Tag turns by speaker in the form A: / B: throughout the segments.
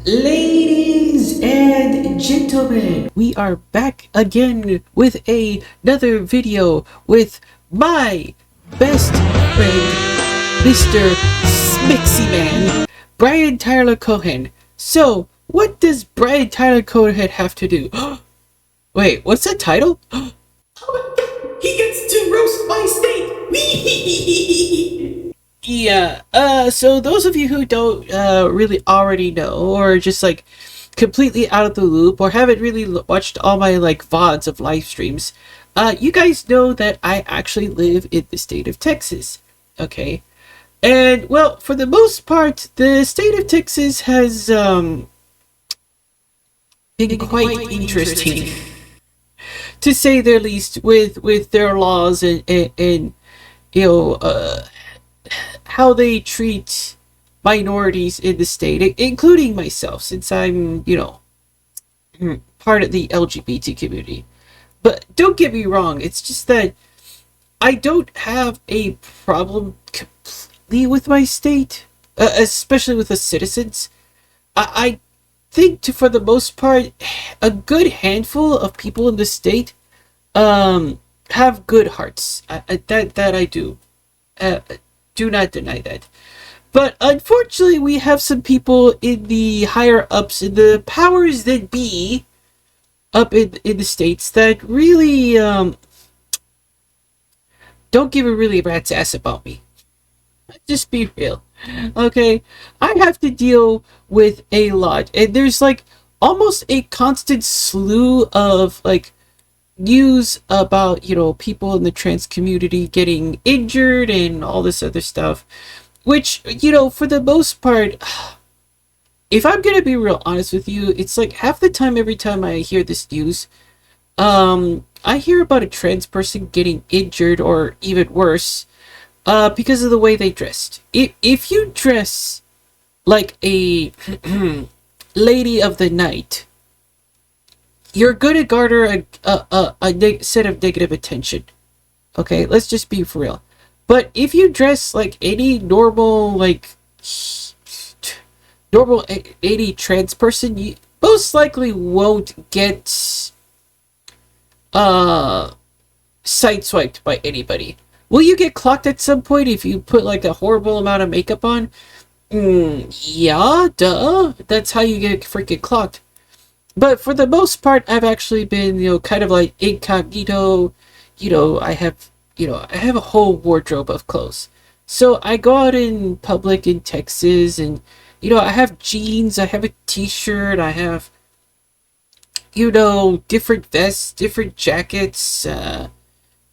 A: Ladies and gentlemen, we are back again with another video with my best friend, Mr. Smixy Man, Brian Tyler Cohen. So, what does Brian Tyler Cohen have to do? Wait, what's that title? He gets to roast my state! Yeah, so those of you who don't really already know, or just like completely out of the loop, or haven't really watched all my like VODs of live streams, you guys know that I actually live in the state of Texas, okay? And well, for the most part, the state of Texas has been quite interesting, to say the least, with their laws and you know, how they treat minorities in the state, including myself, since I'm, part of the LGBT community. But don't get me wrong, it's just that I don't have a problem completely with my state, especially with the citizens. I think, for the most part, a good handful of people in the state have good hearts. That I do. Do not deny that. But unfortunately, we have some people in the higher ups, in the powers that be, up in the states that really don't give a really rat's ass about me. Just be real. Okay? I have to deal with a lot. And there's like almost a constant slew of like news about, people in the trans community getting injured and all this other stuff, which, for the most part, if I'm gonna be real honest with you, it's like half the time, every time I hear this news, I hear about a trans person getting injured, or even worse, because of the way they dressed. If you dress like a lady of the night, you're going to garner a set of negative attention. Okay, let's just be for real. But if you dress like any normal 80 trans person, you most likely won't get sideswiped by anybody. Will you get clocked at some point if you put like a horrible amount of makeup on? Yeah, duh. That's how you get freaking clocked. But for the most part, I've actually been, kind of like incognito. I have a whole wardrobe of clothes. So I go out in public in Texas, and, I have jeans, I have a t-shirt, I have, different vests, different jackets, different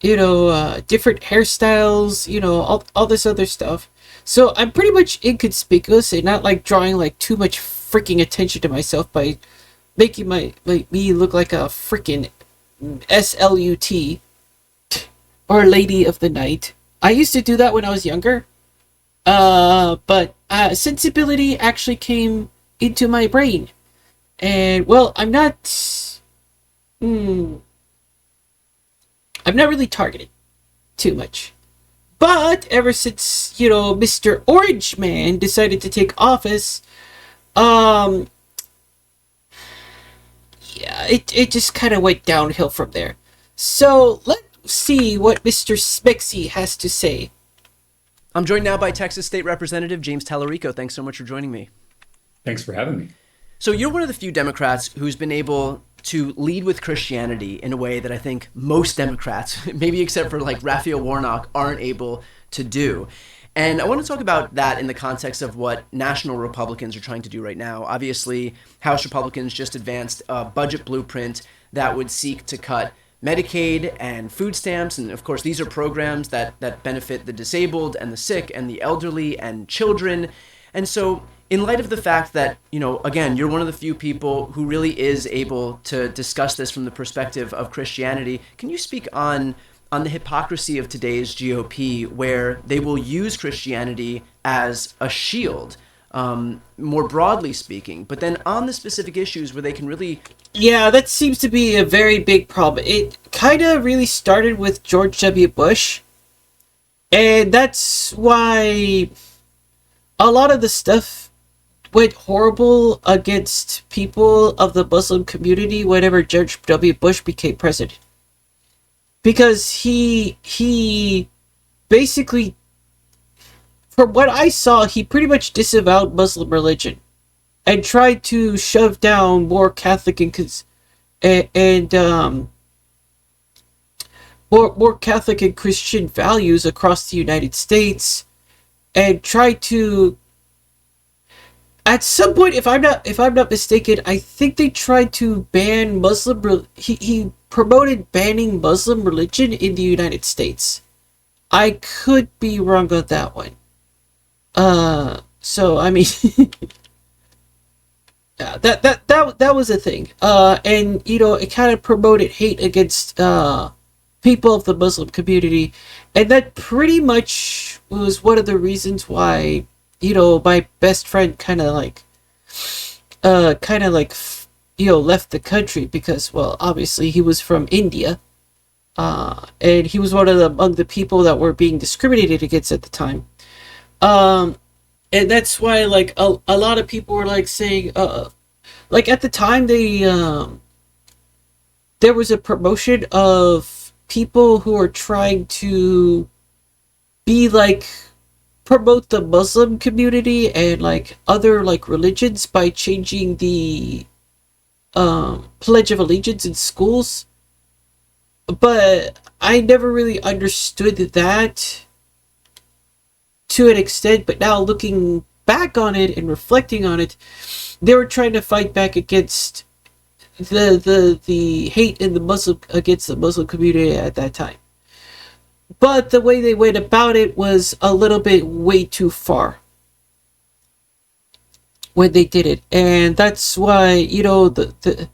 A: hairstyles, all this other stuff. So I'm pretty much inconspicuous and not like drawing like too much freaking attention to myself by making me look like a freaking SLUT, or lady of the night. I used to do that when I was younger, but sensibility actually came into my brain, and well, I'm not really targeted too much. But ever since, Mr. Orange Man decided to take office, yeah, it just kind of went downhill from there. So let's see what Mr. Smixy has to say.
B: I'm joined now by Texas State Representative James Tallarico. Thanks so much for joining me.
C: Thanks for having me.
B: So you're one of the few Democrats who's been able to lead with Christianity in a way that I think most Democrats, maybe except for like Raphael Warnock, aren't able to do. And I want to talk about that in the context of what national Republicans are trying to do right now. Obviously, House Republicans just advanced a budget blueprint that would seek to cut Medicaid and food stamps. And of course, these are programs that benefit the disabled and the sick and the elderly and children. And so in light of the fact that, again, you're one of the few people who really is able to discuss this from the perspective of Christianity, can you speak on the hypocrisy of today's GOP, where they will use Christianity as a shield, more broadly speaking, but then on the specific issues where they can really...
A: Yeah, that seems to be a very big problem. It kind of really started with George W. Bush, and that's why a lot of the stuff went horrible against people of the Muslim community whenever George W. Bush became president, because he basically, from what I saw, he pretty much disavowed Muslim religion and tried to shove down more Catholic and more Catholic and Christian values across the United States, and tried to, at some point, if I'm not mistaken, I think they tried to ban he promoted banning Muslim religion in the United States. I could be wrong on that one. So I mean, yeah, that was a thing. And it kind of promoted hate against people of the Muslim community, and that pretty much was one of the reasons why my best friend left the country, because, well, obviously he was from India, and he was among the people that were being discriminated against at the time. And that's why, like, a lot of people were like saying, like, at the time, there was a promotion of people who are trying to be like, promote the Muslim community and like other like religions by changing the Pledge of Allegiance in schools. But I never really understood that to an extent. But now, looking back on it and reflecting on it, they were trying to fight back against the hate in the Muslim against the Muslim community at that time. But the way they went about it was a little bit way too far when they did it. And that's why, the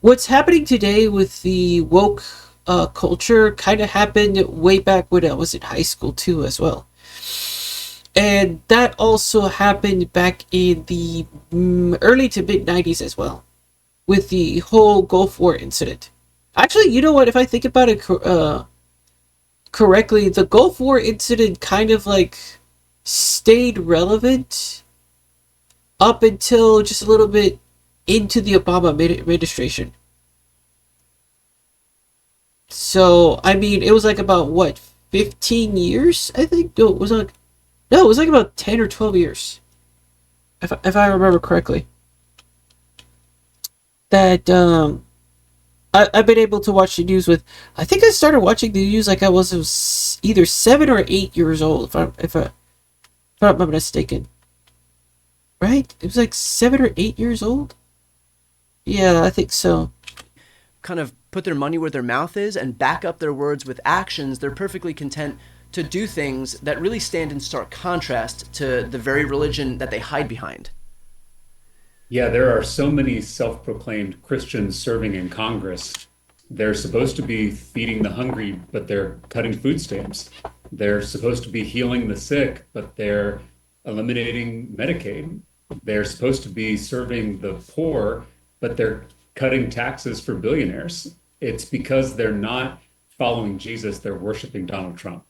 A: what's happening today with the woke culture kind of happened way back when I was in high school too, as well. And that also happened back in the early to mid 90s as well, with the whole Gulf War incident. Actually, you know what? If I think about it correctly, the Gulf War incident kind of like stayed relevant up until just a little bit into the Obama administration. So, I mean, it was like about what, 15 years, I think? No, it was like about 10 or 12 years, if I remember correctly. That I've been able to watch the news with. I think I started watching the news like was either 7 or 8 years old, if I'm not mistaken. Right? It was like 7 or 8 years old. Yeah, I think so.
B: Kind of put their money where their mouth is and back up their words with actions. They're perfectly content to do things that really stand in stark contrast to the very religion that they hide behind.
C: Yeah, there are so many self-proclaimed Christians serving in Congress. They're supposed to be feeding the hungry, but they're cutting food stamps. They're supposed to be healing the sick, but they're eliminating Medicaid. They're supposed to be serving the poor, but they're cutting taxes for billionaires. It's because they're not following Jesus, they're worshiping Donald Trump.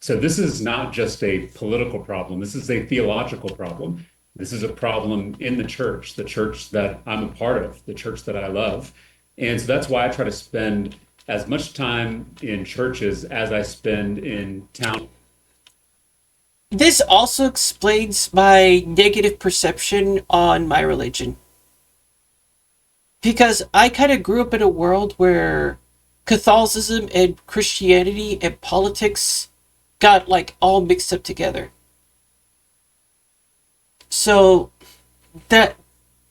C: So this is not just a political problem. This is a theological problem. This is a problem in the church that I'm a part of, the church that I love. And so that's why I try to spend as much time in churches as I spend in town.
A: This also explains my negative perception on my religion. Because I kind of grew up in a world where Catholicism and Christianity and politics got like all mixed up together. So that,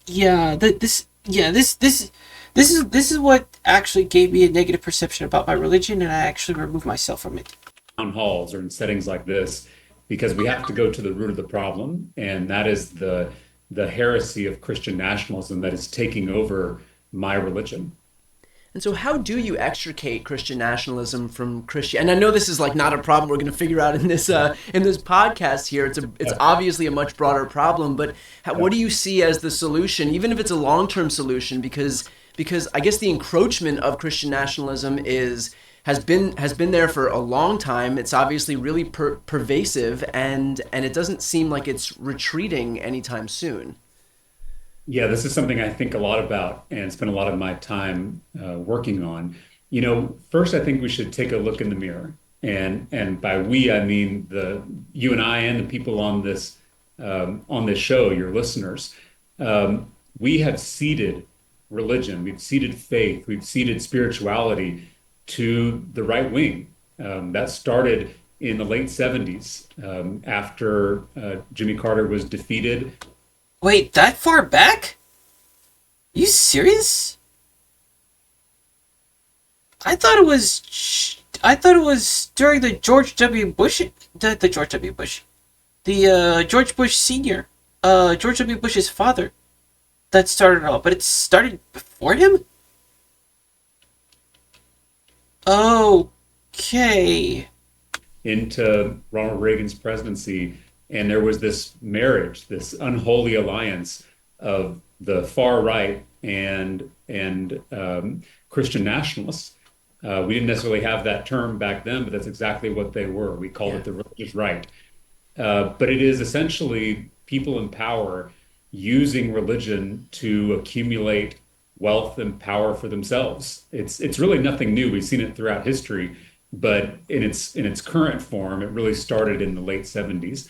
A: yeah, this is what actually gave me a negative perception about my religion, and I actually removed myself from it.
C: Town halls or in settings like this, because we have to go to the root of the problem, and that is the heresy of Christian nationalism that is taking over my religion.
B: And so how do you extricate Christian nationalism from Christian? And I know this is like not a problem we're going to figure out in this podcast here. It's obviously a much broader problem, but what do you see as the solution, even if it's a long-term solution? Because I guess the encroachment of Christian nationalism has been there for a long time. It's obviously really pervasive, and it doesn't seem like it's retreating anytime soon.
C: Yeah, this is something I think a lot about and spend a lot of my time working on. First, I think we should take a look in the mirror, and by we, I mean the you and I and the people on this show, your listeners. We have ceded religion, we've ceded faith, we've ceded spirituality to the right wing. That started in the late 70s after Jimmy Carter was defeated.
A: Wait, that far back? You serious? I thought it was during the George W. Bush, the George W. Bush, the George Bush Senior, George W. Bush's father, that started it all. But it started before him. Okay.
C: Into Ronald Reagan's presidency, and there was this marriage, this unholy alliance of the far right and Christian nationalists. We didn't necessarily have that term back then, but that's exactly what they were. We called
B: Yeah.
C: it the religious right. But it is essentially people in power using religion to accumulate wealth and power for themselves. It's really nothing new. We've seen it throughout history, but in its current form, it really started in the late 70s.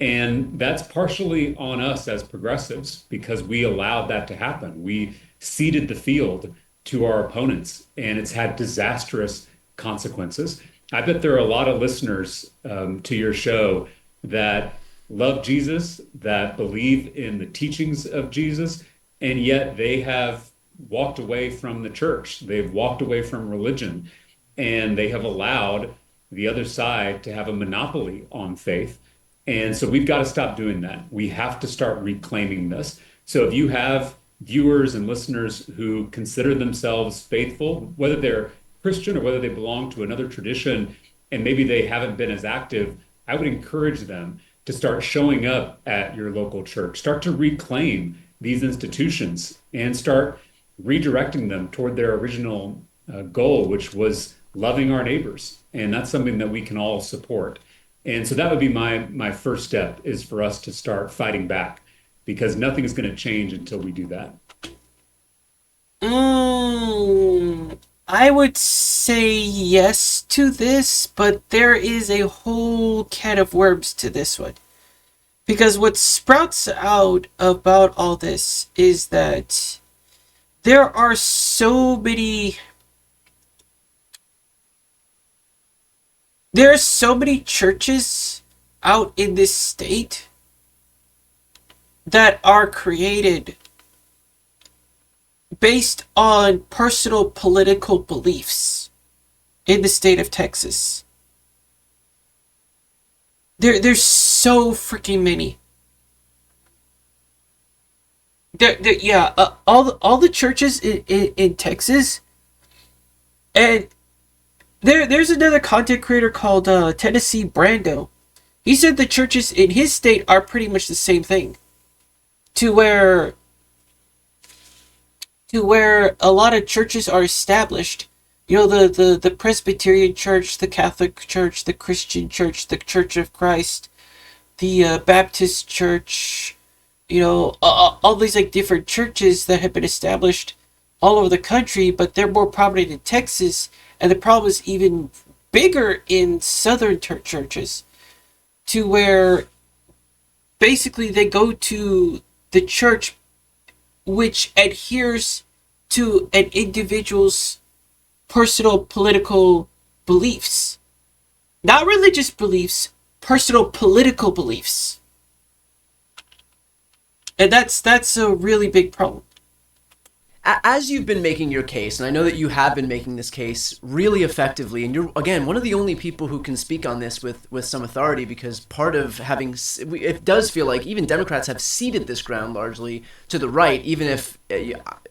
C: And that's partially on us as progressives because we allowed that to happen. We ceded the field to our opponents, and it's had disastrous consequences. I bet there are a lot of listeners to your show that love Jesus, that believe in the teachings of Jesus, and yet they have walked away from the church. They've walked away from religion, and they have allowed the other side to have a monopoly on faith. And so we've got to stop doing that. We have to start reclaiming this. So if you have viewers and listeners who consider themselves faithful, whether they're Christian or whether they belong to another tradition, and maybe they haven't been as active, I would encourage them to start showing up at your local church, start to reclaim these institutions and start redirecting them toward their original goal, which was loving our neighbors. And that's something that we can all support. And so that would be my first step is for us to start fighting back because nothing is going to change until we do that.
A: I would say yes to this, but there is a whole can of worms to this one. Because what sprouts out about all this is that there are so many churches out in this state that are created based on personal political beliefs in the state of Texas. There's so freaking many. Yeah, all the churches in Texas, and there's another content creator called Tennessee Brando. He said the churches in his state are pretty much the same thing, to where a lot of churches are established. You know, the Presbyterian Church, the Catholic Church, the Christian Church, the Church of Christ, the Baptist Church. You know, all these like different churches that have been established all over the country, but they're more prominent in Texas, and the problem is even bigger in southern churches, to where basically they go to the church which adheres to an individual's personal political beliefs. Not religious beliefs, personal political beliefs. And that's a really big problem.
B: As you've been making your case, and I know that you have been making this case really effectively, and you're, again, one of the only people who can speak on this with some authority, because part of having, it does feel like even Democrats have ceded this ground largely to the right, even if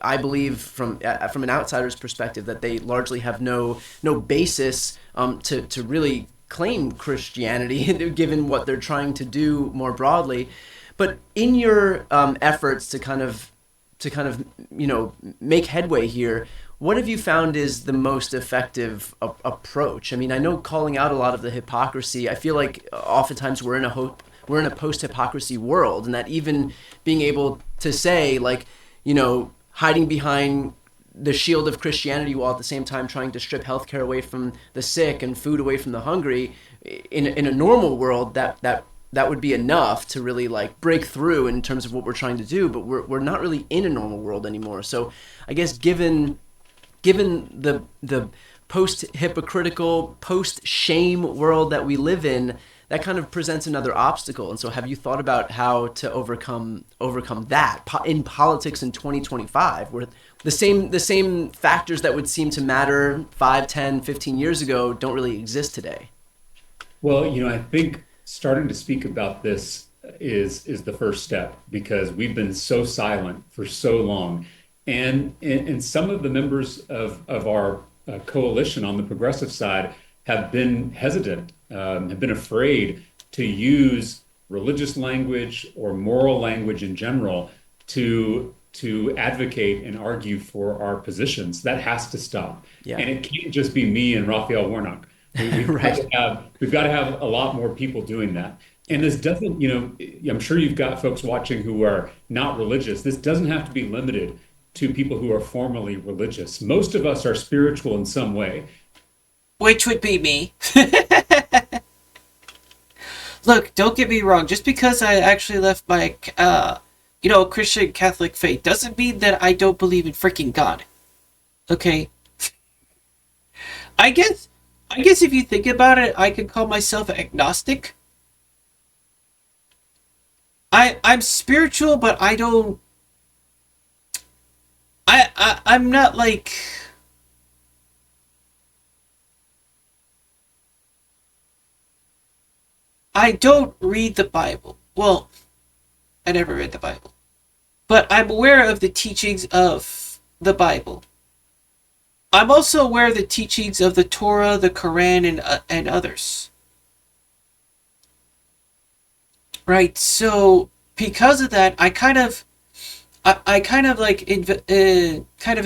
B: I believe from an outsider's perspective that they largely have no basis to really claim Christianity, given what they're trying to do more broadly. But in your efforts to kind of make headway here, what have you found is the most effective approach? I mean, I know calling out a lot of the hypocrisy, I feel like oftentimes we're in a we're in a post-hypocrisy world, and that even being able to say, like, hiding behind the shield of Christianity while at the same time trying to strip healthcare away from the sick and food away from the hungry, in a normal world, that would be enough to really like break through in terms of what we're trying to do. But we're not really in a normal world anymore. So I guess given the post hypocritical, post shame world that we live in, that kind of presents another obstacle. And so have you thought about how to overcome that in politics in 2025, where the same factors that would seem to matter 5, 10, 15 years ago don't really exist today?
C: Well, I think starting to speak about this is the first step, because we've been so silent for so long. And some of the members of our coalition on the progressive side have been hesitant, have been afraid to use religious language or moral language in general to advocate and argue for our positions. That has to stop.
B: Yeah.
C: And it can't just be me and Raphael Warnock.
B: Right.
C: We've got to have a lot more people doing that. And this doesn't, I'm sure you've got folks watching who are not religious. This doesn't have to be limited to people who are formally religious. Most of us are spiritual in some way.
A: Which would be me. Look, don't get me wrong. Just because I actually left my, Christian Catholic faith doesn't mean that I don't believe in freaking God. Okay? I guess if you think about it, I could call myself agnostic. I'm spiritual, but I don't. I'm not like. I don't read the Bible. Well, I never read the Bible. But I'm aware of the teachings of the Bible. I'm also aware of the teachings of the Torah, the Quran, and others. Right, so because of that, I kind of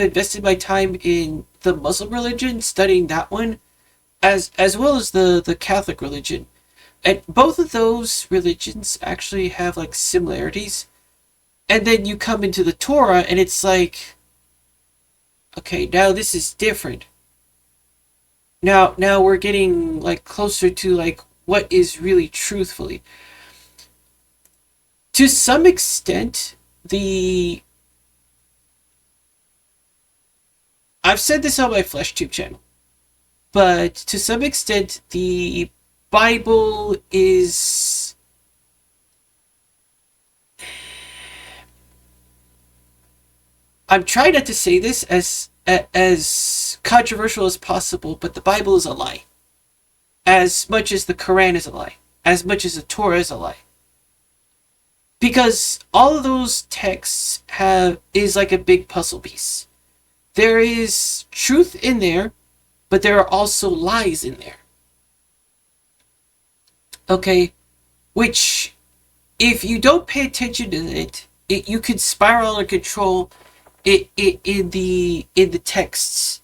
A: invested my time in the Muslim religion, studying that one, as well as the Catholic religion. And both of those religions actually have like similarities. And then you come into the Torah and it's like, okay, now this is different. Now we're getting like closer to like what is really truthfully. To some extent, I've said this on my FleshTube channel, but to some extent the Bible is I'm trying not to say this as controversial as possible, but the Bible is a lie. As much as the Quran is a lie. As much as the Torah is a lie. Because all of those texts is like a big puzzle piece. There is truth in there, but there are also lies in there. Okay, which if you don't pay attention to it, you can spiral out of control in the texts,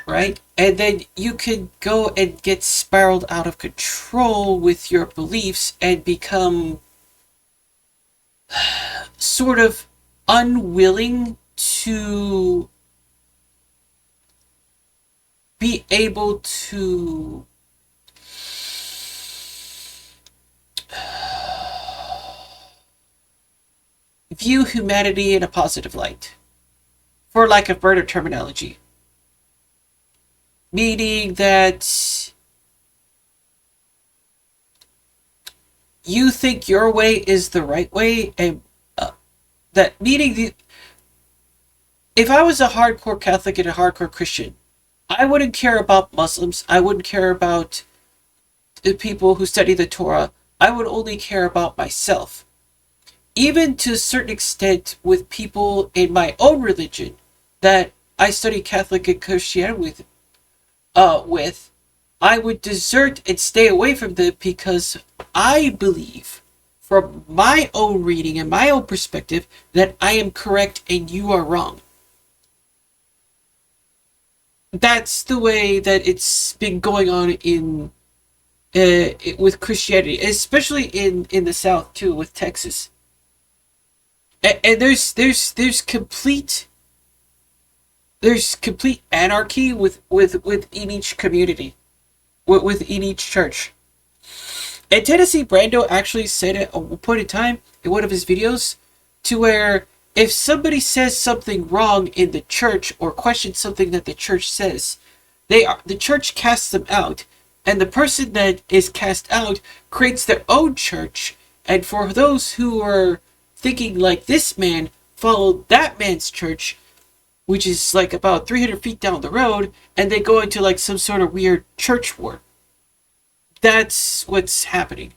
A: right? And then you can go and get spiraled out of control with your beliefs and become sort of unwilling to be able to view humanity in a positive light, for lack of better terminology. Meaning that you think your way is the right way, and if I was a hardcore Catholic and a hardcore Christian, I wouldn't care about Muslims. I wouldn't care about the people who study the Torah. I would only care about myself. Even to a certain extent with people in my own religion that I study Catholic and Christianity with, I would desert and stay away from them because I believe, from my own reading and my own perspective, that I am correct and you are wrong. That's the way that it's been going on in with Christianity, especially in the South too, with Texas. And there's complete anarchy within each community, within each church. And Tennessee Brando actually said at one point in time in one of his videos, to where if somebody says something wrong in the church or questions something that the church says, the church casts them out, and the person that is cast out creates their own church. And for those who are thinking like this man, follow that man's church, which is like about 300 feet down the road, and they go into like some sort of weird church war. That's what's happening.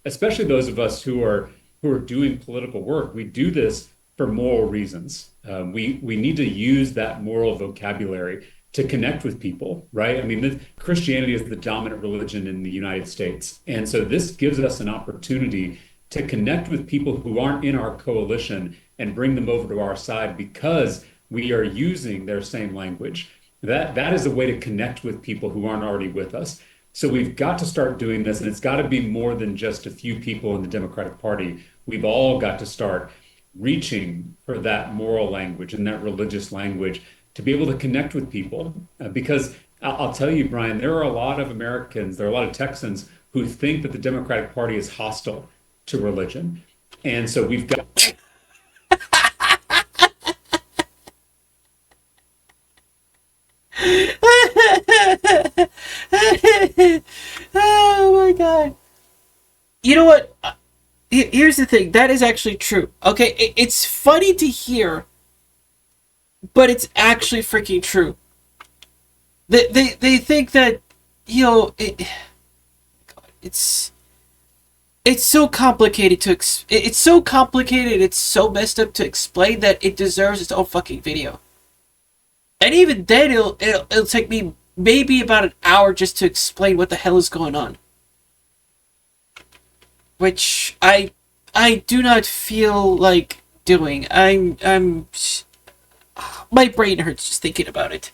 C: Especially those of us who are doing political work, we do this for moral reasons. We need to use that moral vocabulary to connect with people, right? I mean, Christianity is the dominant religion in the United States, and so this gives us an opportunity to connect with people who aren't in our coalition and bring them over to our side because we are using their same language. That is a way to connect with people who aren't already with us. So we've got to start doing this, and it's got to be more than just a few people in the Democratic Party. We've all got to start reaching for that moral language and that religious language to be able to connect with people. Because I'll tell you, Brian, there are a lot of Americans, there are a lot of Texans who think that the Democratic Party is hostile to religion. And so we've got
A: Oh my god. You know what? Here's the thing. That is actually true. Okay, it's funny to hear, but it's actually freaking true. They think that, it's so complicated it's so complicated, it's so messed up to explain that it deserves its own fucking video. And even then, it'll take me maybe about an hour just to explain what the hell is going on. Which I do not feel like doing. I'm my brain hurts just thinking about it.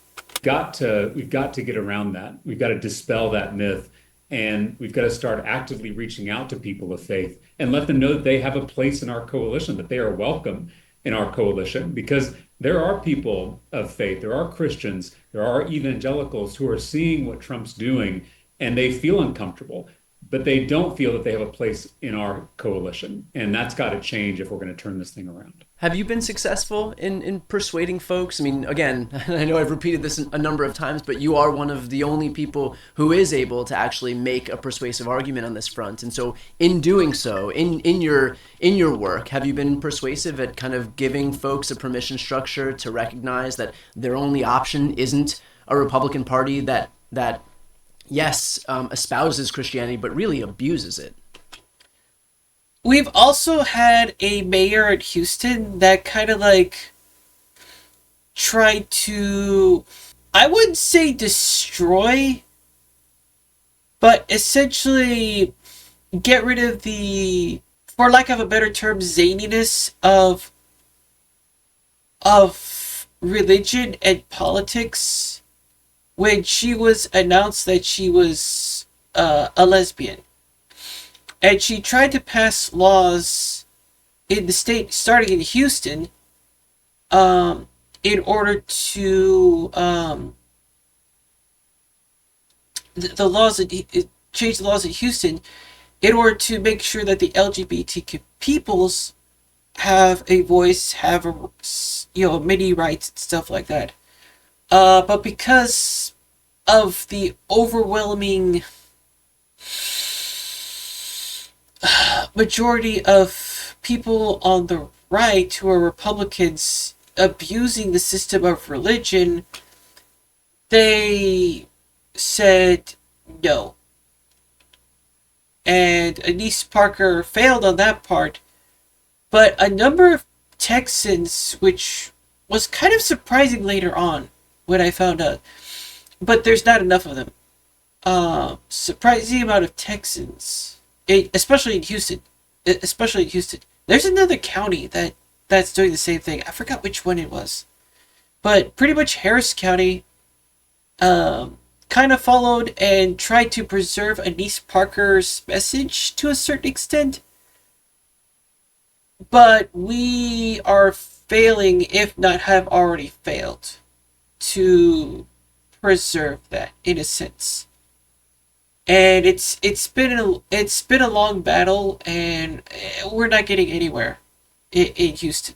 C: we've got to get around that. We've got to dispel that myth, and we've got to start actively reaching out to people of faith and let them know that they have a place in our coalition, that they are welcome in our coalition, because there are people of faith, there are Christians, there are evangelicals who are seeing what Trump's doing and they feel uncomfortable, but they don't feel that they have a place in our coalition. And that's got to change if we're going to turn this thing around.
B: Have you been successful in persuading folks? I mean, again, I know I've repeated this a number of times, but you are one of the only people who is able to actually make a persuasive argument on this front. And so in doing so, in your work, have you been persuasive at kind of giving folks a permission structure to recognize that their only option isn't a Republican Party that yes, espouses Christianity, but really abuses it?
A: We've also had a mayor in Houston that kind of like tried to, I wouldn't say destroy, but essentially get rid of the, for lack of a better term, zaniness of religion and politics when she was announced that she was a lesbian. And she tried to pass laws in the state, starting in Houston, in order to the laws change the laws in Houston in order to make sure that the LGBTQ peoples have a voice, have many rights and stuff like that. But because of the overwhelming majority of people on the right who are Republicans abusing the system of religion, they said no. And Anise Parker failed on that part, but a number of Texans, which was kind of surprising later on when I found out, but there's not enough of them. Surprising amount of Texans, especially in Houston. There's another county that's doing the same thing. I forgot which one it was, but pretty much Harris County, kind kind of followed and tried to preserve Anise Parker's message to a certain extent, but we are failing, if not have already failed, to preserve that in a sense. And it's been a long battle, and we're not getting anywhere in Houston.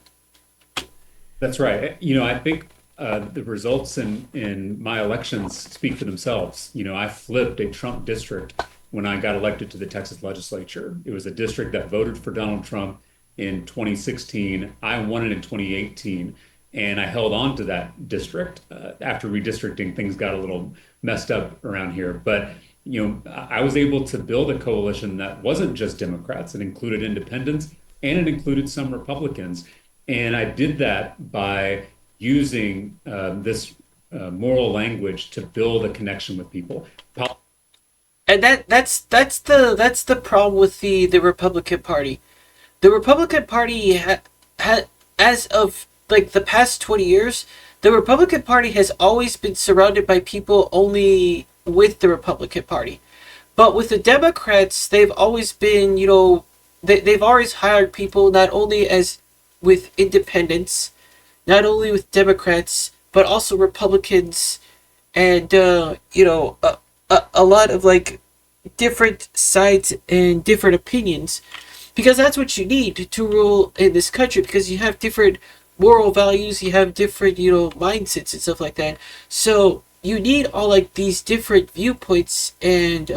C: That's right. I think the results in my elections speak for themselves. I flipped a Trump district when I got elected to the Texas legislature. It was a district that voted for Donald Trump in 2016. I won it in 2018, and I held on to that district. After redistricting, things got a little messed up around here. But I was able to build a coalition that wasn't just Democrats. It included independents and it included some Republicans. And I did that by using this moral language to build a connection with people.
A: And that's the problem with the Republican Party. The Republican Party as of like the past 20 years, the Republican Party has always been surrounded by people only with the Republican Party. But with the Democrats, they've always been, they've always hired people not only as with independents, not only with Democrats, but also Republicans, and a lot of like different sides and different opinions, because that's what you need to rule in this country. Because you have different moral values, you have different mindsets and stuff like that. So you need all like these different viewpoints and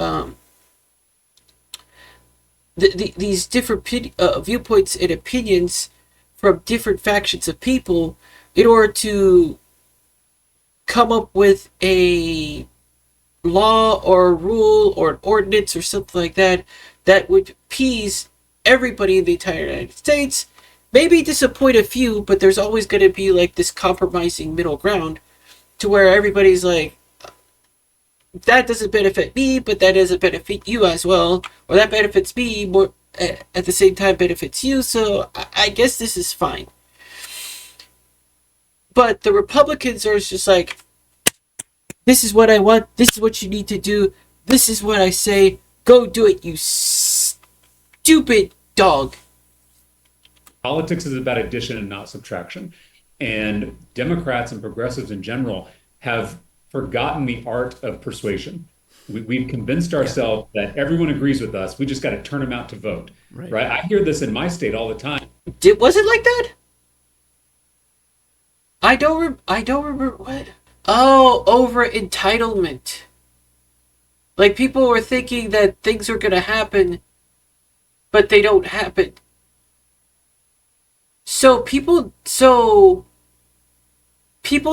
A: these different viewpoints and opinions from different factions of people in order to come up with a law or a rule or an ordinance or something like that that would appease everybody in the entire United States. Maybe disappoint a few, but there's always going to be like this compromising middle ground to where everybody's like, that doesn't benefit me, but that doesn't benefit you as well, or that benefits me more at the same time benefits you, so I guess this is fine. But the Republicans are just like, this is what I want, this is what you need to do, this is what I say, go do it, you stupid dog.
C: Politics is about addition and not subtraction. And Democrats and progressives in general have forgotten the art of persuasion. We've convinced ourselves that everyone agrees with us. We just got to turn them out to vote. Right? I hear this in my state all the time.
A: Was it like that? I don't remember what. Oh, over entitlement. Like people were thinking that things are gonna happen, but they don't happen. So people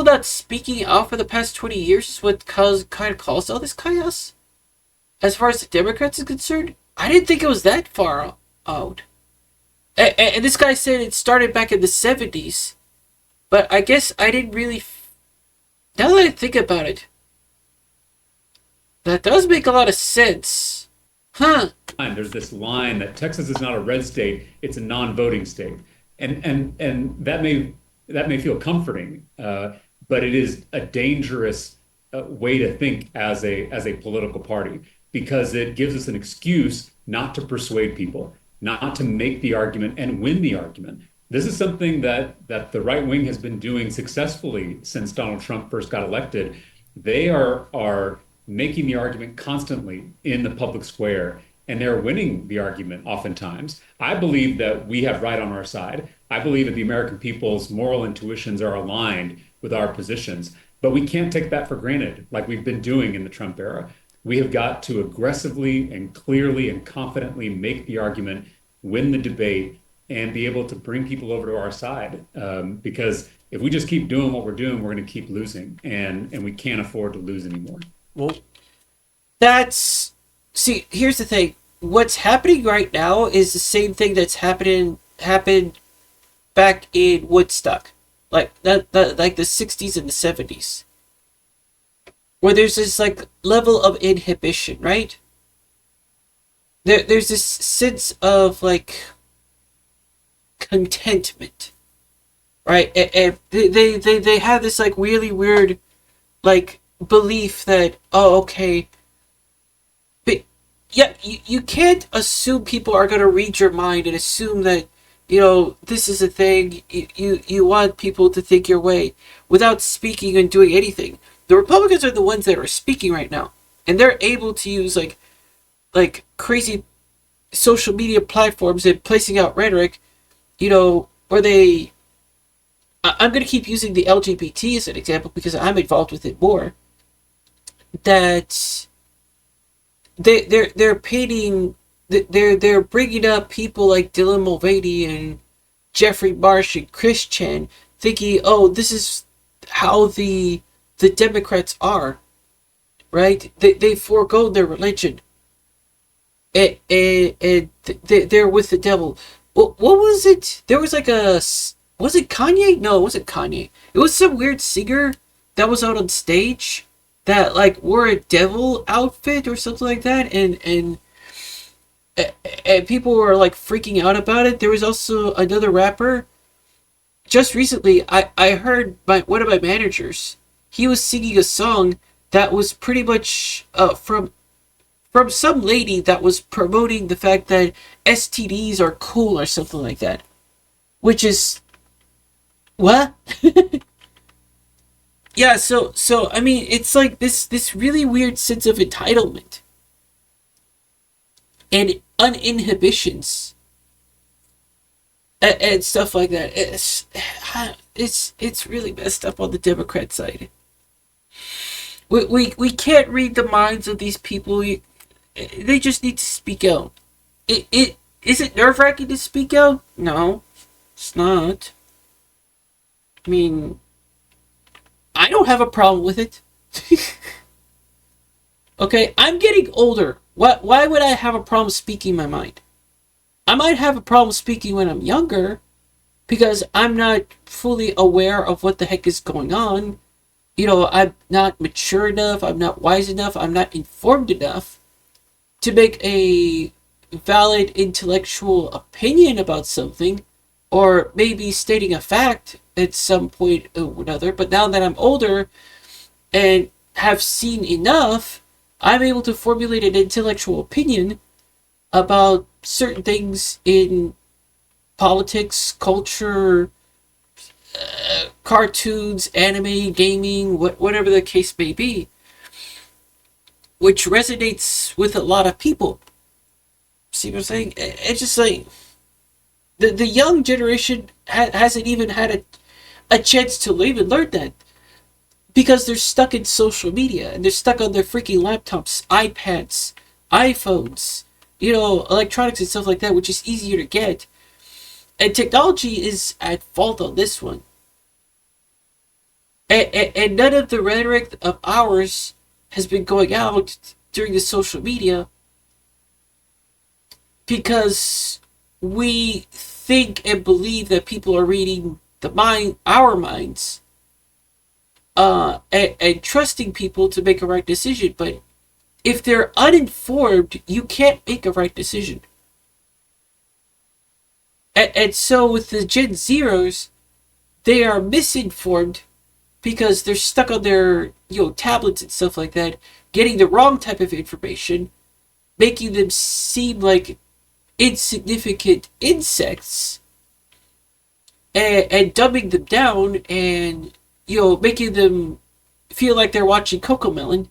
A: not speaking out for the past 20 years is what kind of caused all this chaos? As far as the Democrats is concerned? I didn't think it was that far out. And this guy said it started back in the 70s. But I guess I didn't really... Now that I think about it, that does make a lot of sense. Huh.
C: There's this line that Texas is not a red state, it's a non-voting state. And that may feel comforting, but it is a dangerous way to think as a political party, because it gives us an excuse not to persuade people, not to make the argument and win the argument. This is something that the right wing has been doing successfully since Donald Trump first got elected. They are making the argument constantly in the public square, and they're winning the argument oftentimes. I believe that we have right on our side. I believe that the American people's moral intuitions are aligned with our positions, but we can't take that for granted like we've been doing in the Trump era. We have got to aggressively and clearly and confidently make the argument, win the debate, and be able to bring people over to our side. Because if we just keep doing what we're doing, we're going to keep losing, and we can't afford to lose anymore.
B: Well,
A: see, here's the thing. What's happening right now is the same thing that's happened back in Woodstock, like like the 60s and the 70s, where there's this like level of inhibition, right? There's this sense of like contentment, right? And they have this like really weird like belief that, oh, okay, but yeah, you can't assume people are going to read your mind and assume that, this is a thing. You want people to think your way without speaking and doing anything. The Republicans are the ones that are speaking right now, and they're able to use crazy social media platforms and placing out rhetoric, where they. I'm going to keep using the LGBT as an example because I'm involved with it more. That they're painting, they're bringing up people like Dylan Mulvaney and Jeffrey Marsh and Chris Chan, thinking, oh, this is how the Democrats are, right? They forego their religion, and they're with the devil. What was it? There was like was it Kanye? No, it wasn't Kanye. It was some weird singer that was out on stage that like wore a devil outfit or something like that, and people were like freaking out about it. There was also another rapper. Just recently, I heard one of my managers. He was singing a song that was pretty much from some lady that was promoting the fact that STDs are cool or something like that. Which is what? Yeah, so I mean, it's like this really weird sense of entitlement and uninhibitions and stuff like that. It's really messed up on the Democrat side. We can't read the minds of these people. They just need to speak out. It is it nerve wracking to speak out? No, it's not. I mean, I don't have a problem with it. Okay, I'm getting older. Why would I have a problem speaking my mind? I might have a problem speaking when I'm younger because I'm not fully aware of what the heck is going on. I'm not mature enough, I'm not wise enough, I'm not informed enough to make a valid intellectual opinion about something, or maybe stating a fact at some point or another. But now that I'm older and have seen enough, I'm able to formulate an intellectual opinion about certain things in politics, culture, cartoons, anime, gaming, whatever the case may be, which resonates with a lot of people. See what I'm saying? It's just like the young generation hasn't even had a chance to even learn that because they're stuck in social media and they're stuck on their freaking laptops, iPads, iPhones, electronics and stuff like that, which is easier to get. And technology is at fault on this one. And none of the rhetoric of ours has been going out during the social media because we think and believe that people are reading our minds, and trusting people to make a right decision. But if they're uninformed, you can't make a right decision. And so with the Gen Zers, they are misinformed because they're stuck on their tablets and stuff like that, getting the wrong type of information, making them seem like insignificant insects, and dumbing them down, and making them feel like they're watching Cocomelon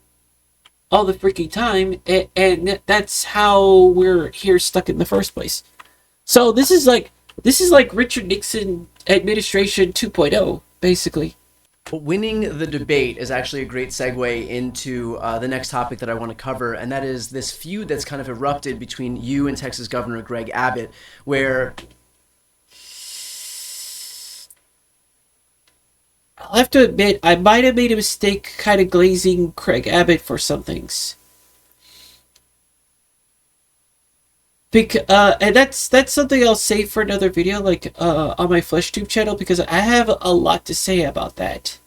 A: all the freaking time, and that's how we're here stuck in the first place. So this is like Richard Nixon administration 2.0, basically.
B: But winning the debate is actually a great segue into the next topic that I want to cover, and that is this feud that's kind of erupted between you and Texas Governor Greg Abbott, where
A: I'll have to admit, I might have made a mistake kind of glazing Craig Abbott for some things. And that's something I'll save for another video, like on my FleshTube channel, because I have a lot to say about that.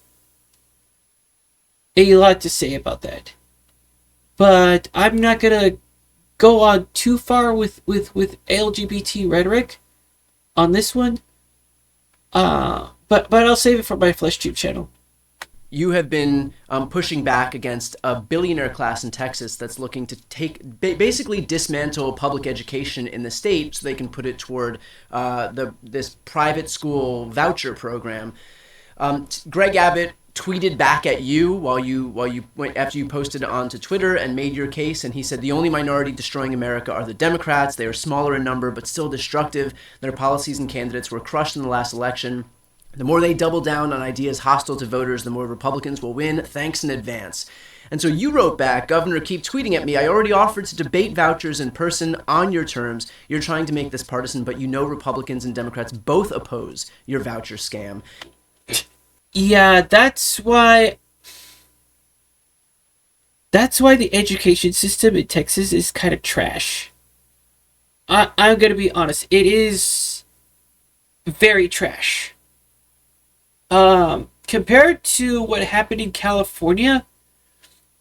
A: A lot to say about that. But I'm not gonna go on too far with LGBT rhetoric on this one. But I'll save it for my FleshTube channel.
B: you have been pushing back against a billionaire class in Texas that's looking to basically dismantle public education in the state so they can put it toward this private school voucher program. Greg Abbott tweeted back at you while you went after you posted it onto Twitter and made your case, and he said the only minority destroying America are the Democrats. They are smaller in number but still destructive. Their policies and candidates were crushed in the last election. The more they double down on ideas hostile to voters, the more Republicans will win. Thanks in advance. And so you wrote back, Governor, keep tweeting at me. I already offered to debate vouchers in person on your terms. You're trying to make this partisan, but you know Republicans and Democrats both oppose your voucher scam.
A: Yeah, that's why the education system in Texas is kind of trash. I'm going to be honest. It is very trash. Compared to what happened in California,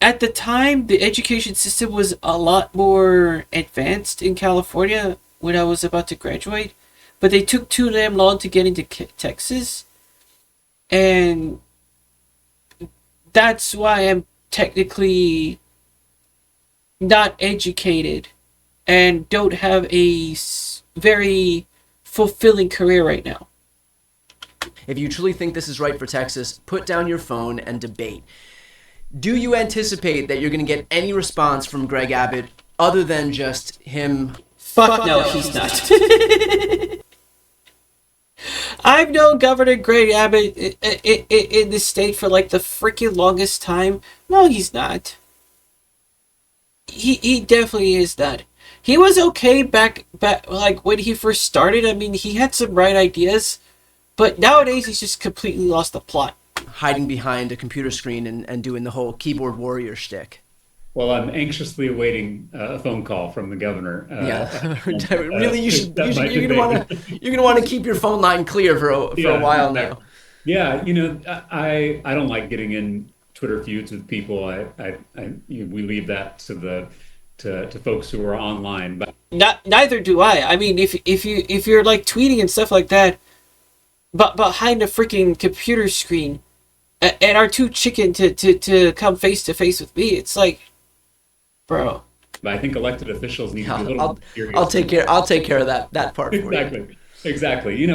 A: at the time, the education system was a lot more advanced in California when I was about to graduate, but they took too damn long to get into Texas, and that's why I'm technically not educated and don't have a very fulfilling career right now.
B: If you truly think this is right for Texas, put down your phone and debate. Do you anticipate that you're going to get any response from Greg Abbott other than just him?
A: Fuck no, he's not. I've known Governor Greg Abbott in the state for like the freaking longest time. No, he's not. He definitely is not. He was okay back like when he first started. I mean, he had some right ideas. But nowadays, he's just completely lost the plot.
B: Hiding behind a computer screen and doing the whole keyboard warrior shtick.
C: Well, I'm anxiously awaiting a phone call from the governor.
B: Really, you're gonna want to keep your phone line clear for a while now.
C: Yeah, I don't like getting in Twitter feuds with people. We leave that to folks who are online. But
A: neither do I. I mean, if you're like tweeting and stuff like that, but behind a freaking computer screen, and are too chicken to come face to face with me, it's like, bro.
C: But I think elected officials need to be a little more serious.
B: I'll take care of that part for you.
C: Exactly.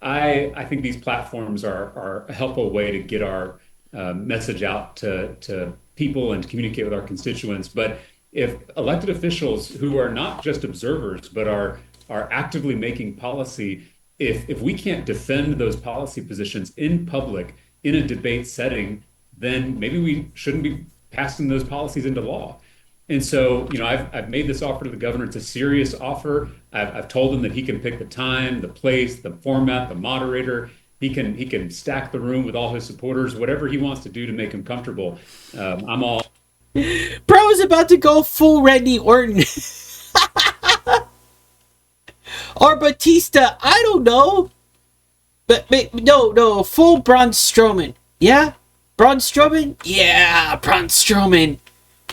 C: I think these platforms are a helpful way to get our message out to people and to communicate with our constituents. But if elected officials who are not just observers but are actively making policy, if we can't defend those policy positions in public in a debate setting, then maybe we shouldn't be passing those policies into law. And so, I've made this offer to the governor. It's a serious offer. I've told him that he can pick the time, the place, the format, the moderator. He can stack the room with all his supporters, whatever he wants to do to make him comfortable. I'm all.
A: Bro is about to go full Randy Orton. Or Batista, I don't know. But no, full Braun Strowman. Yeah? Braun Strowman? Yeah, Braun Strowman.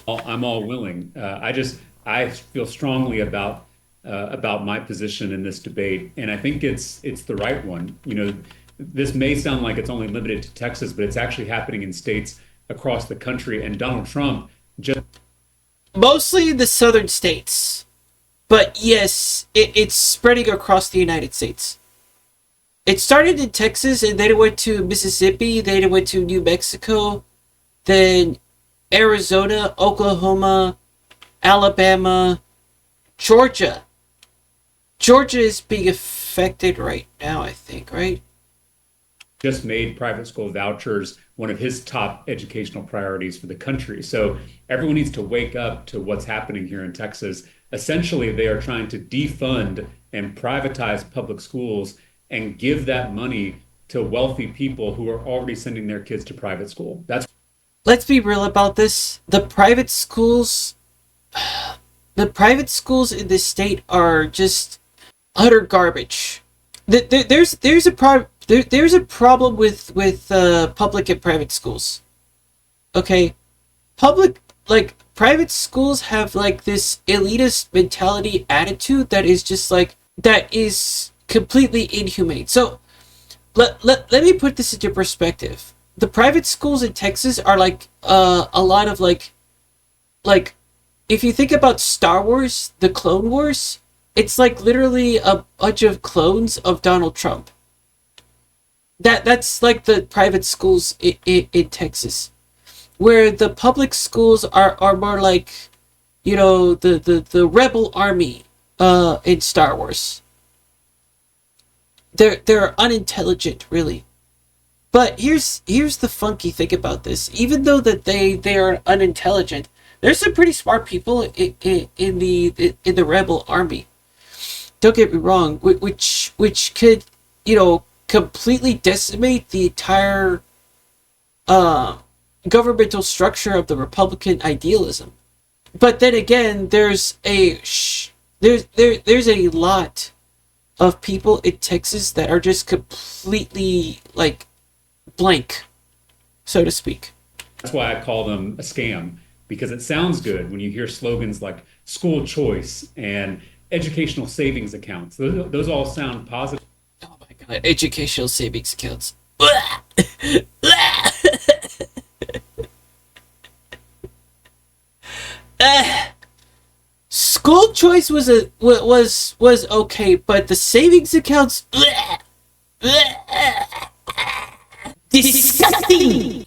C: I'm all willing. I feel strongly about my position in this debate, and I think it's the right one. This may sound like it's only limited to Texas, but it's actually happening in states across the country. And Donald Trump just
A: mostly the southern states. But yes, it's spreading across the United States. It started in Texas, and then it went to Mississippi, then it went to New Mexico, then Arizona, Oklahoma, Alabama, Georgia. Georgia is being affected right now, I think, right?
C: Just made private school vouchers one of his top educational priorities for the country. So everyone needs to wake up to what's happening here in Texas. Essentially, they are trying to defund and privatize public schools and give that money to wealthy people who are already sending their kids to private school.
A: Let's be real about this. The private schools in this state are just utter garbage. There's a problem with public and private schools. Okay, private schools have like this elitist mentality attitude that is completely inhumane. So let me put this into perspective. the private schools in Texas are like a lot of like if you think about Star Wars, the Clone Wars, it's like literally a bunch of clones of Donald Trump. That's like the private schools in Texas, where the public schools are more like, the rebel army in Star Wars. They're unintelligent, really. But here's the funky thing about this. Even though that they are unintelligent, there's some pretty smart people in the rebel army. Don't get me wrong, which could, completely decimate the entire governmental structure of the Republican idealism. But then again, there's a lot of people in Texas that are just completely like blank, so to speak.
C: That's why I call them a scam, because it sounds good when you hear slogans like school choice and educational savings accounts. Those all sound positive.
A: Oh my god, educational savings accounts. School choice was okay, but the savings accounts, disgusting.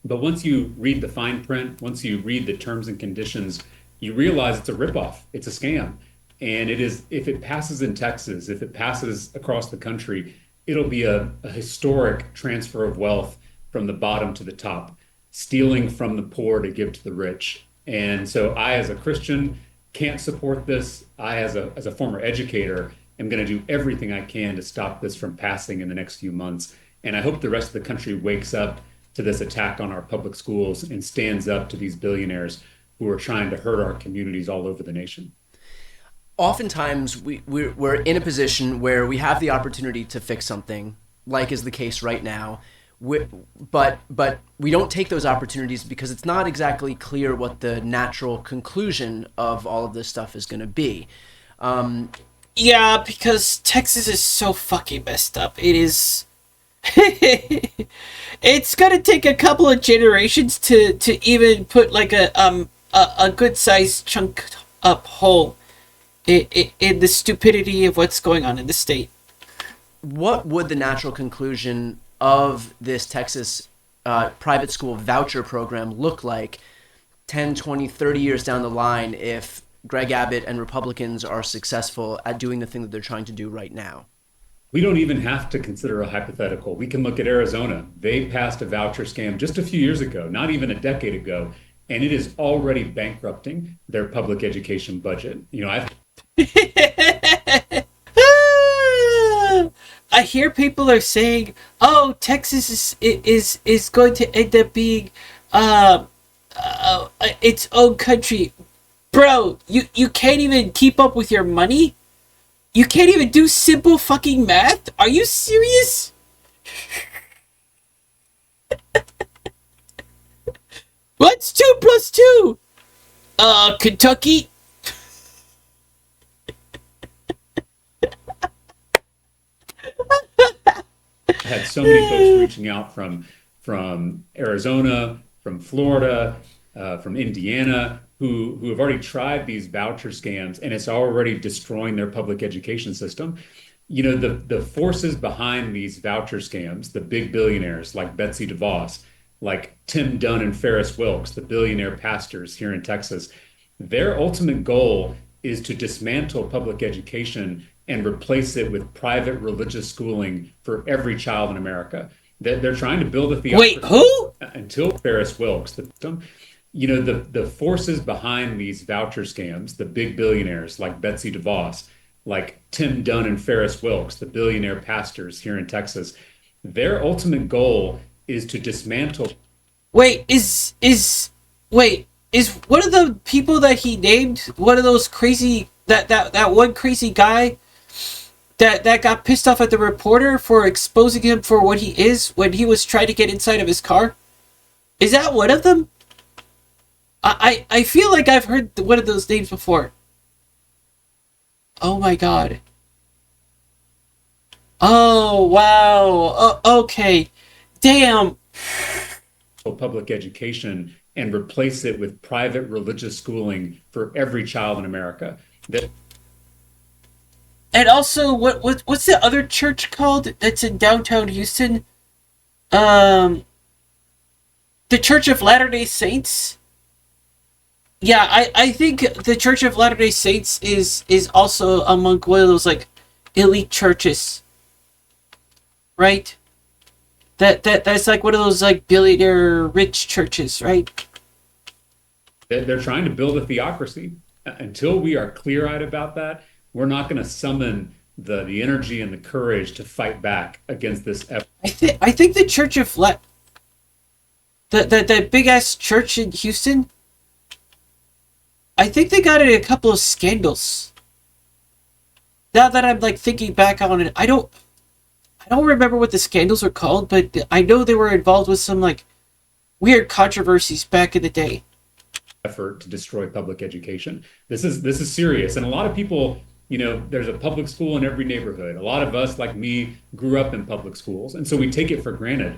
C: But once you read the fine print, once you read the terms and conditions, you realize it's a ripoff. It's a scam. And it is, if it passes in Texas, if it passes across the country, it'll be a historic transfer of wealth from the bottom to the top, stealing from the poor to give to the rich. And so I, as a Christian, can't support this. I, as a former educator, am going to do everything I can to stop this from passing in the next few months. And I hope the rest of the country wakes up to this attack on our public schools and stands up to these billionaires who are trying to hurt our communities all over the nation.
B: Oftentimes, we're in a position where we have the opportunity to fix something, like is the case right now. But we don't take those opportunities because it's not exactly clear what the natural conclusion of all of this stuff is going to be.
A: Yeah, because Texas is so fucking messed up. It is. It's gonna take a couple of generations to even put like a good sized chunk up hole in the stupidity of what's going on in the state.
B: What would the natural conclusion of this Texas private school voucher program look like 10, 20, 30 years down the line if Greg Abbott and Republicans are successful at doing the thing that they're trying to do right now?
C: We don't even have to consider a hypothetical. We can look at Arizona. They passed a voucher scam just a few years ago, not even a decade ago, and it is already bankrupting their public education budget.
A: I hear people are saying, "Oh, Texas is going to end up being its own country." Bro, you can't even keep up with your money? You can't even do simple fucking math? Are you serious? What's 2 plus 2? Kentucky?
C: I had so many folks reaching out from Arizona, from Florida, from Indiana, who have already tried these voucher scams, and it's already destroying their public education system. The forces behind these voucher scams, the big billionaires like Betsy DeVos, like Tim Dunn and Ferris Wilks, the billionaire pastors here in Texas, their ultimate goal is to dismantle public education and replace it with private religious schooling for every child in America. They're trying to build a theocracy.
A: Wait, who?
C: Until Ferris Wilks, the forces behind these voucher scams, the big billionaires like Betsy DeVos, like Tim Dunn and Ferris Wilks, the billionaire pastors here in Texas, their ultimate goal is to dismantle.
A: Wait, is one of the people that he named one of those crazy that one crazy guy that got pissed off at the reporter for exposing him for what he is when he was trying to get inside of his car? Is that one of them? I feel like I've heard one of those names before. Oh my god. Oh wow. Okay. Damn.
C: public education and replace it with private religious schooling for every child in America. That
A: And also, what's the other church called that's in downtown Houston? Um, the Church of Latter Day Saints. Yeah, I think the Church of Latter Day Saints is also among one of those like elite churches, right? That's like one of those like billionaire rich churches, right?
C: they're trying to build a theocracy. Until we are clear-eyed about that, we're not going to summon the energy and the courage to fight back against this effort.
A: I think the Church of the big ass church in Houston. I think they got in a couple of scandals. Now that I'm like thinking back on it, I don't remember what the scandals are called, but I know they were involved with some like weird controversies back in the day.
C: Effort to destroy public education. This is serious, and a lot of people, there's a public school in every neighborhood. A lot of us, like me, grew up in public schools, and so we take it for granted.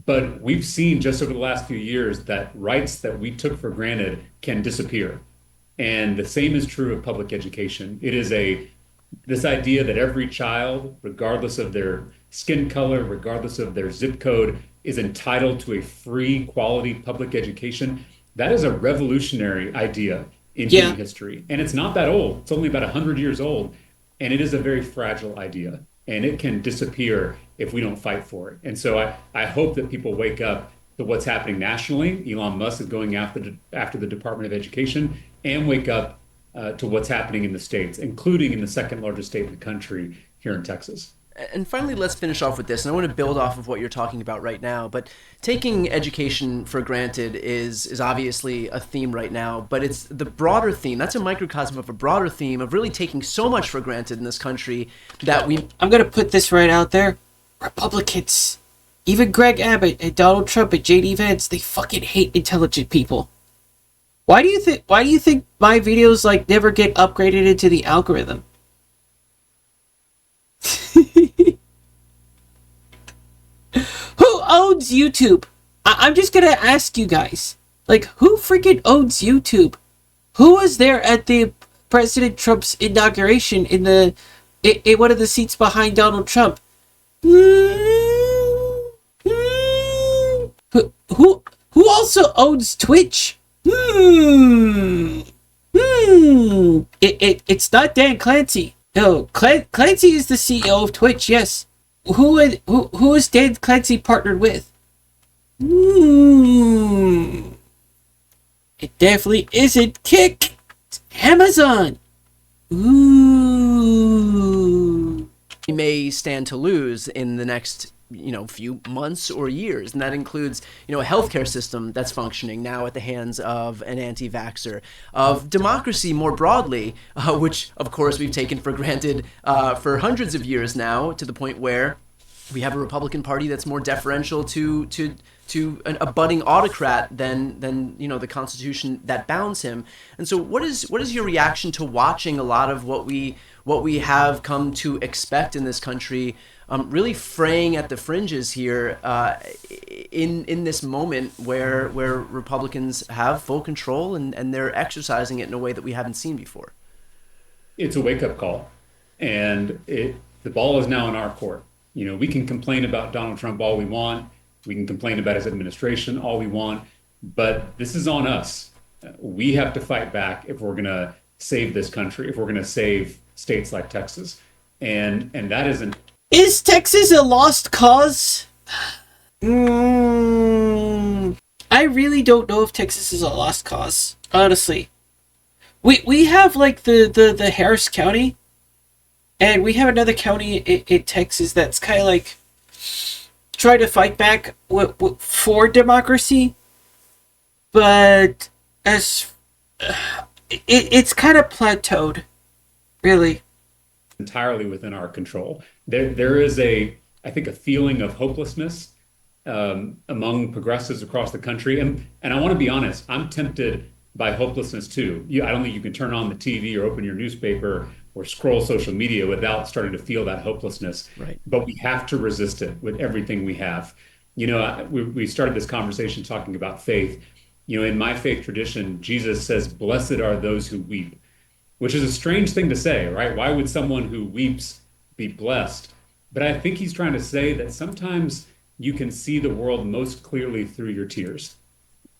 C: But we've seen just over the last few years that rights that we took for granted can disappear. And the same is true of public education. It is this idea that every child, regardless of their skin color, regardless of their zip code, is entitled to a free, quality public education. That is a revolutionary idea in
A: Yeah.
C: human history. And it's not that old. It's only about 100 years old. And it is a very fragile idea. And it can disappear if we don't fight for it. And so I hope that people wake up to what's happening nationally. Elon Musk is going after the Department of Education, and wake up to what's happening in the states, including in the second largest state in the country, here in Texas.
B: And finally, let's finish off with this. And I want to build off of what you're talking about right now. But taking education for granted is obviously a theme right now. But it's the broader theme. That's a microcosm of a broader theme of really taking so much for granted in this country that we.
A: I'm gonna put this right out there. Republicans, even Greg Abbott and Donald Trump and JD Vance, they fucking hate intelligent people. Why do you think my videos like never get upgraded into the algorithm? Who owns YouTube? I'm just gonna ask you guys. Like, who freaking owns YouTube? Who was there at the President Trump's inauguration in one of the seats behind Donald Trump? Who also owns Twitch? It's not Dan Clancy. No, Clancy is the CEO of Twitch. Yes. Who is Dan Clancy partnered with? It definitely isn't Kick. It's Amazon.
B: We may stand to lose in the next few months or years, and that includes a healthcare system that's functioning now at the hands of an anti-vaxxer, of democracy more broadly, which of course we've taken for granted for hundreds of years now, to the point where we have a Republican Party that's more deferential to a budding autocrat than the Constitution that bounds him. And so what is your reaction to watching a lot of what we have come to expect in this country really fraying at the fringes here in this moment where Republicans have full control and they're exercising it in a way that we haven't seen before?
C: It's a wake-up call, and the ball is now in our court. We can complain about Donald Trump all we want. We can complain about his administration all we want, but this is on us. We have to fight back if we're going to save this country, if we're going to save states like Texas. And that isn't.
A: Is Texas a lost cause? I really don't know if Texas is a lost cause, honestly. We have like the Harris County, and we have another county in Texas that's kind of like trying to fight back for democracy, but it's kind of plateaued, really.
C: Entirely within our control. There is I think, a feeling of hopelessness among progressives across the country, and I want to be honest, I'm tempted by hopelessness too. I don't think you can turn on the TV or open your newspaper or scroll social media without starting to feel that hopelessness.
B: Right.
C: But we have to resist it with everything we have. We started this conversation talking about faith. In my faith tradition, Jesus says, "Blessed are those who weep," which is a strange thing to say, right? Why would someone who weeps be blessed? But I think he's trying to say that sometimes you can see the world most clearly through your tears,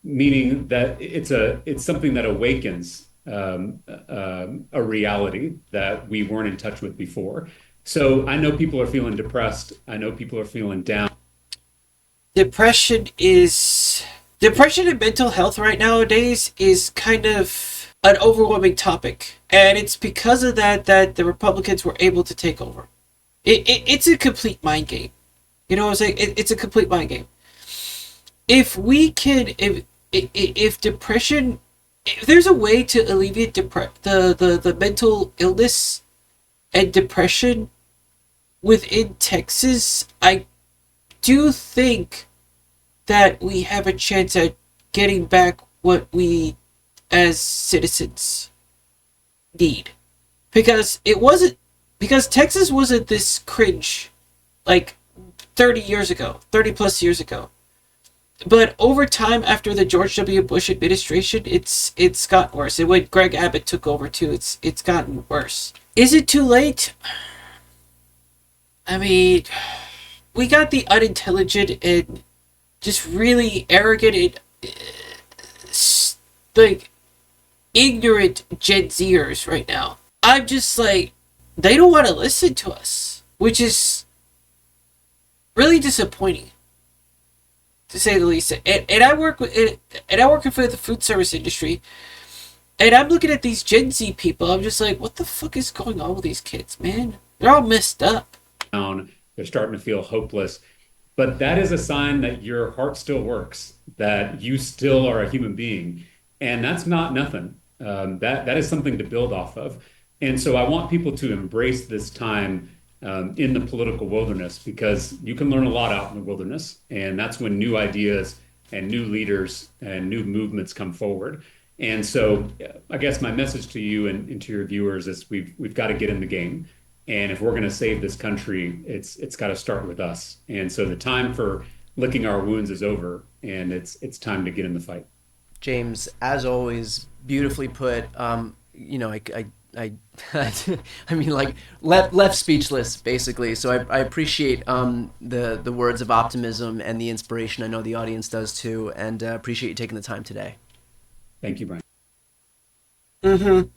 C: meaning that it's something that awakens a reality that we weren't in touch with before. So I know people are feeling depressed. I know people are feeling down.
A: Depression is depression and mental health right nowadays is kind of an overwhelming topic, and it's because of that the Republicans were able to take over. It's a complete mind game. You know what I'm saying? It's a complete mind game. If we can, if depression, if there's a way to alleviate the mental illness and depression within Texas, I do think that we have a chance at getting back what we as citizens need. Because Texas wasn't this cringe like 30 plus years ago. But over time, after the George W. Bush administration, it's gotten worse. And when Greg Abbott took over too, it's gotten worse. Is it too late? I mean, we got the unintelligent and just really arrogant and like ignorant Gen Zers right now. I'm just like, they don't want to listen to us, which is really disappointing, to say the least. And I work for the food service industry, and I'm looking at these Gen Z people. I'm just like, what the fuck is going on with these kids, man? They're all messed up.
C: They're starting to feel hopeless. But that is a sign that your heart still works, that you still are a human being. And that's not nothing. That is something to build off of. And so I want people to embrace this time in the political wilderness, because you can learn a lot out in the wilderness. And that's when new ideas and new leaders and new movements come forward. And so I guess my message to you and to your viewers is we've got to get in the game. And if we're going to save this country, it's got to start with us. And so the time for licking our wounds is over, and it's time to get in the fight.
B: James, as always, beautifully put. I I mean, like left speechless, basically. So I appreciate the words of optimism and the inspiration. I know the audience does too, and appreciate you taking the time today.
C: Thank you, Brian.
A: Mm-hmm.